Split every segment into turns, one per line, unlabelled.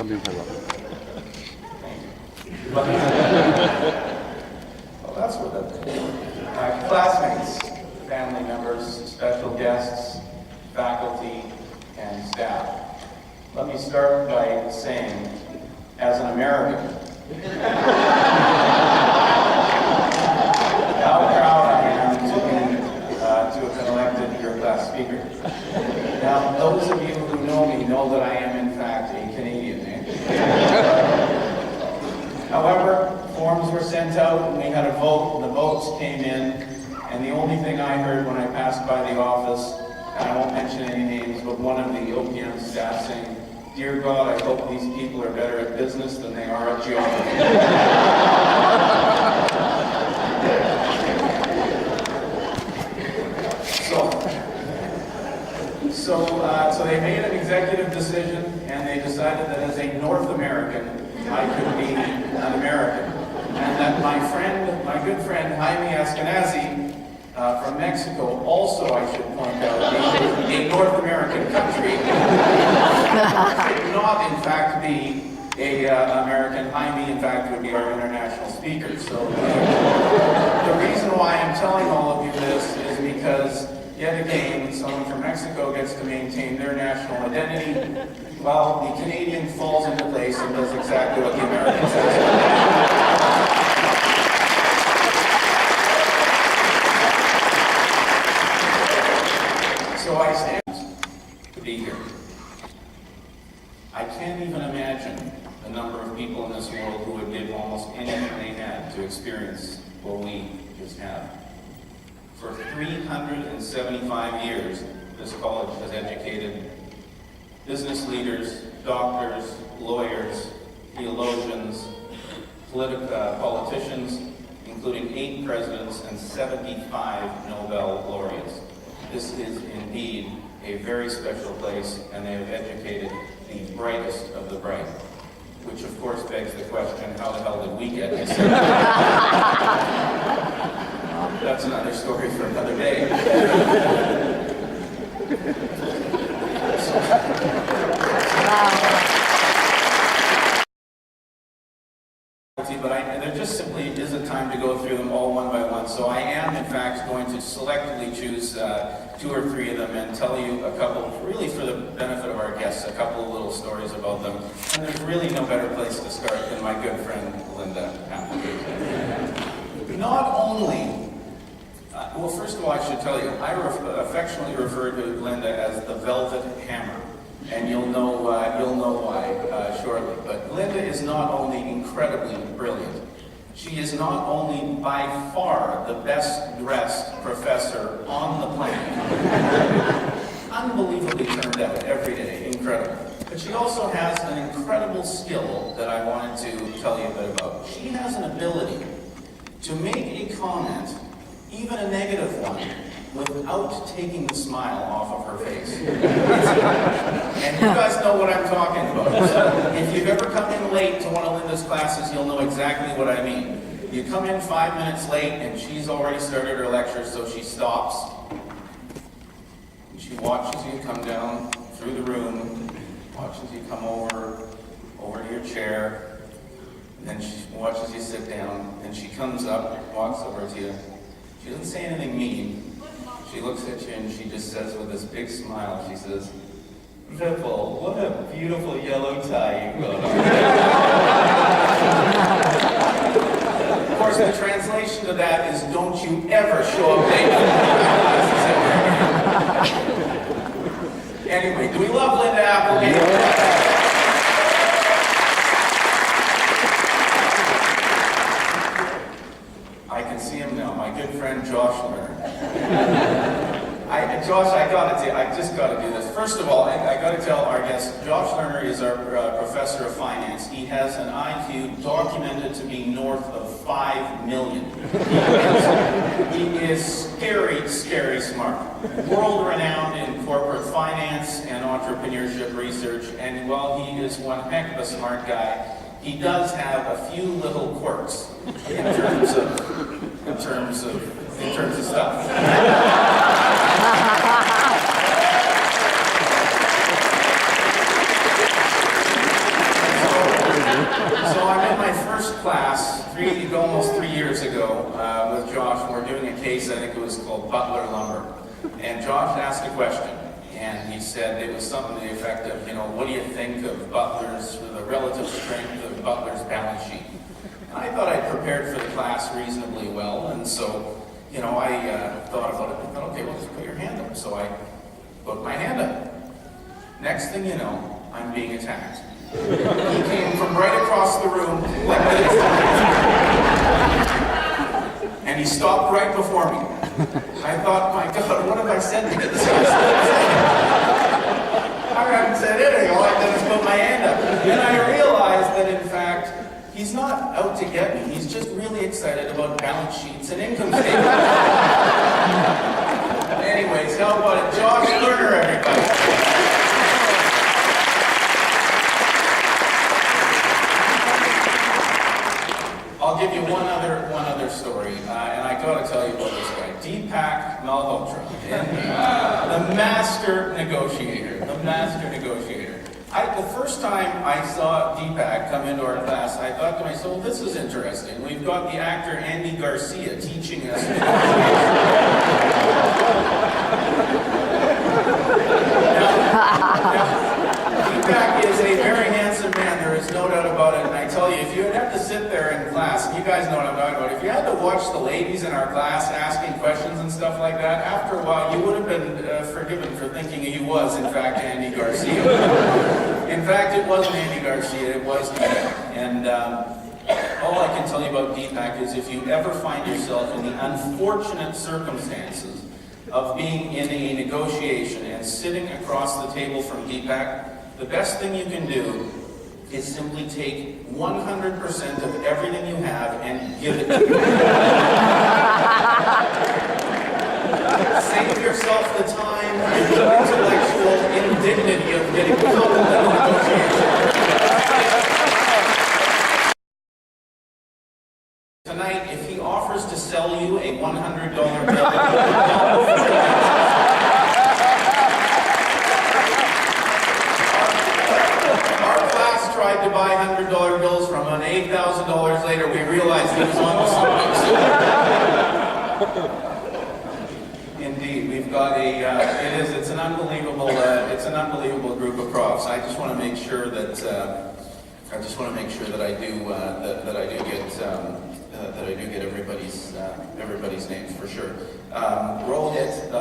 Well, that's what classmates, family members, special guests, faculty, and staff. Let me start by saying, as an American, how proud I am to have been elected your class speaker. Now, those of you who know me know that I am, in fact, a Canadian. However, forms were sent out and we had a vote, and the votes came in, and the only thing I heard when I passed by the office, and I won't mention any names, but one of the OPM staff saying, "Dear God, I hope these people are better at business than they are at geography." So they made an executive decision, and they decided that as a North American, I could be an American, and that my good friend Jaime Eskenazi from Mexico, also I should point out, a North American country, could not in fact be a American. Jaime in fact would be our international speaker. So the reason why I'm telling all of you this is because yet again, someone from Mexico gets to maintain their national identity, while the Canadian falls into place and does exactly what the Americans do. So I stand to be here. I can't even imagine the number of people in this world who would give almost anything they had to experience what we just had. For 375 years, this college has educated business leaders, doctors, lawyers, theologians, politicians, including 8 presidents and 75 Nobel laureates. This is indeed a very special place, and they have educated the brightest of the bright. Which of course begs the question, how the hell did we get this? That's another story for another day. But there just simply isn't time to go through them all one by one. So I am, in fact, going to selectively choose 2 or 3 of them and tell you a couple, really for the benefit of our guests, a couple of little stories about them. And there's really no better place to start than my good friend, Linda Appleby. Not only well, first of all, I should tell you, I affectionately refer to Linda as the Velvet Hammer, and you'll know why shortly. But Linda is not only incredibly brilliant, she is not only by far the best dressed professor on the planet, unbelievably turned out every day, incredible. But she also has an incredible skill that I wanted to tell you a bit about. She has an ability to make a comment, even a negative one, without taking the smile off of her face. And you guys know what I'm talking about. So if you've ever come in late to one of Linda's classes, you'll know exactly what I mean. You come in 5 minutes late and she's already started her lecture, so she stops. And she watches you come down through the room, watches you come over to your chair, and then she watches you sit down, and she comes up, walks over to you. She doesn't say anything mean. She looks at you and she just says with this big smile, she says, "Vipul, what a beautiful yellow tie you got on." Of course, the translation to that is, "Don't you ever show up late." Anyway, do we love Linda Appleby? I can see him now, my good friend Josh Lerner. Josh, I just got to do this. First of all, I got to tell our guests, Josh Lerner is our professor of finance. He has an IQ documented to be north of 5 million. He is scary, scary smart. World-renowned in corporate finance and entrepreneurship research, and while he is one heck of a smart guy, he does have a few little quirks in terms of stuff. Butler Lumber. And Josh asked a question, and he said it was something to the effect of, what do you think of the relative strength of Butler's balance sheet? And I thought I'd prepared for the class reasonably well, and so, I thought about it and thought, okay, well, just put your hand up. So I put my hand up. Next thing you know, I'm being attacked. He came from right across the room like this. And he stopped right before me. I thought, my God, what have I said to this guy? I haven't said anything. All I've done is put my hand up. Then I realized that, in fact, he's not out to get me. He's just really excited about balance sheets and income statements. Anyways, how about it? Josh Lerner, everybody. I'll give you one other story, and I got to tell you about this guy, Deepak Malhotra, the master negotiator. The master negotiator. The first time I saw Deepak come into our class, I thought to myself, well, this is interesting. We've got the actor Andy Garcia teaching us Deepak is a very handsome man, there is no doubt about it, and I tell you, if you would have to sit there in class, and you guys know what I'm talking about, if you had to watch the ladies in our class asking questions and stuff like that, after a while you would have been forgiven for thinking he was, in fact, Andy Garcia. In fact, it wasn't Andy Garcia, it was Deepak. And all I can tell you about Deepak is if you ever find yourself in the unfortunate circumstances of being in a negotiation and sitting across the table from Deepak, the best thing you can do is simply take 100% of everything you have and give it to him. Save yourself the time and the intellectual indignity of getting caught in the negotiation. Tonight, if he offers to sell you a $100 bill, tried to buy $100 bills from him, and $8,000 later we realized he was on to something. Indeed, we've got it's an unbelievable group of profs. I just want to make sure that I do get everybody's names for sure. Rohit,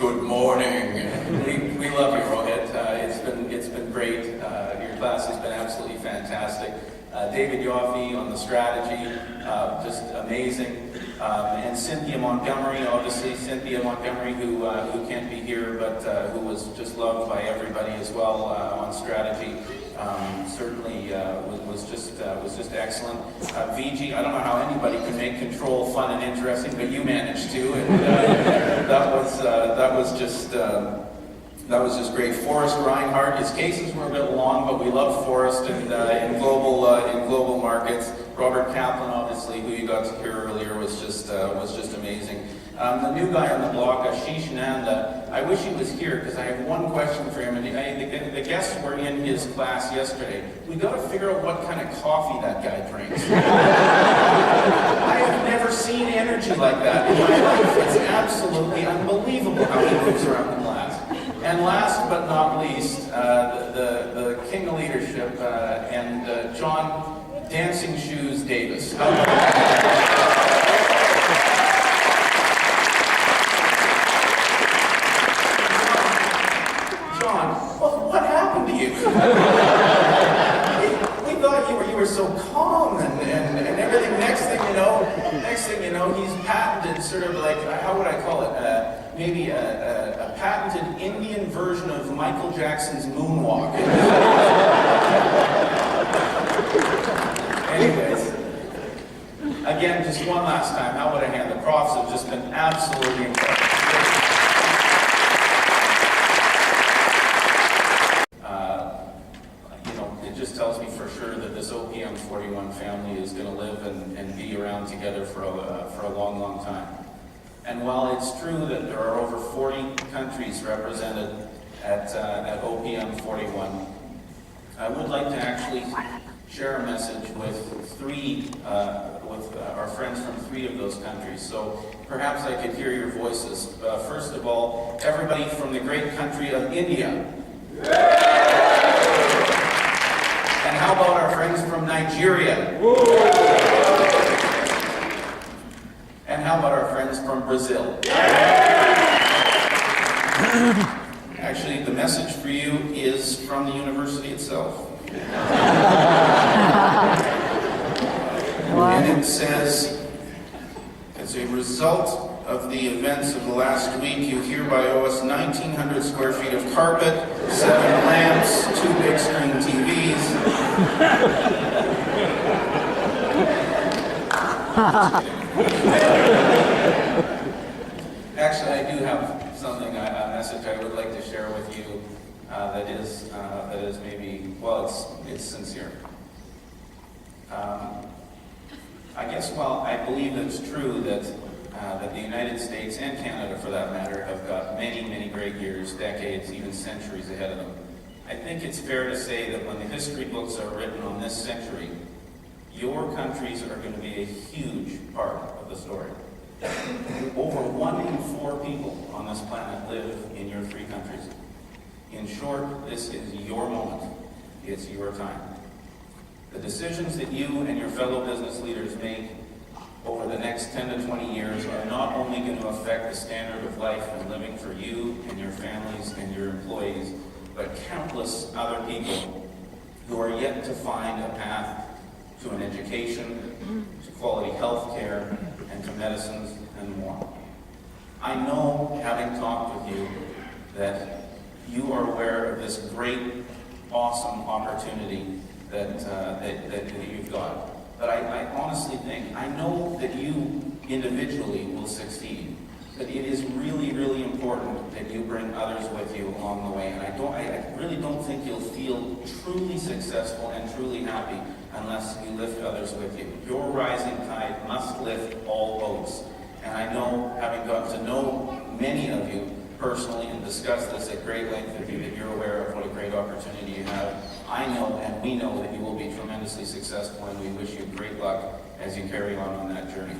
good morning. We love you, Rohit. It's been great. Your class has been absolutely fantastic. David Yoffe on the strategy, just amazing. And Cynthia Montgomery, obviously Cynthia Montgomery, who can't be here, but who was just loved by everybody as well on strategy. Certainly was just excellent. VG, I don't know how anybody can make control fun and interesting, but you managed to, and that was just great. Forrest Reinhardt, his cases were a bit long, but we love Forrest in global markets. Robert Kaplan, obviously, who you got to hear earlier, was just amazing. The new guy on the block, Ashish Nanda, I wish he was here because I have one question for him. And the guests were in his class yesterday. We got to figure out what kind of coffee that guy drinks. I have never seen energy like that in my life. It's absolutely unbelievable how he moves around the class. And last but not least, the king of leadership and John Dancing Shoes Davis. John, what happened to you? we thought you were so calm and everything. Next thing you know, he's patented sort of like, how would I call it? Maybe a patented Indian version of Michael Jackson's moonwalk. Anyways, again, just one last time, how would I hand? The profs have just been absolutely incredible. It just tells me for sure that this OPM 41 family is going to live and be around together for a long, long time. And while it's true that there are over 40 countries represented at OPM 41, I would like to actually share a message with our friends from 3 of those countries. So perhaps I could hear your voices. First of all, everybody from the great country of India. And how about our friends from Nigeria? And how about our friends from Brazil? Actually, the message for you is from the university itself. And it says, as a result of the events of the last week, you hereby owe us 1,900 square feet of carpet, 7 lamps, 2 big screen TVs. Actually, I do have something, a message I would like to share with you that is maybe, well, it's sincere. I guess, well, I believe it's true that the United States and Canada, for that matter, have got many, many great years, decades, even centuries ahead of them. I think it's fair to say that when the history books are written on this century, your countries are going to be a huge part of the story. Over 1 in 4 people on this planet live in your 3 countries. In short, this is your moment. It's your time. The decisions that you and your fellow business leaders make over the next 10 to 20 years are not only going to affect the standard of life and living for you and your families and your employees, but countless other people who are yet to find a path to an education, to quality health care, and to medicines and more. I know, having talked with you, that you are aware of this great, awesome opportunity that you've got. But I honestly think, I know that you individually will succeed, but it is really, really important that you bring others with you along the way. And I really don't think you'll feel truly successful and truly happy unless you lift others with you. Your rising tide must lift all boats. And I know, having gotten to know many of you personally and discussed this at great length with you, that you're aware of what a great opportunity you have. I know and we know that you will be tremendously successful, and we wish you great luck as you carry on that journey.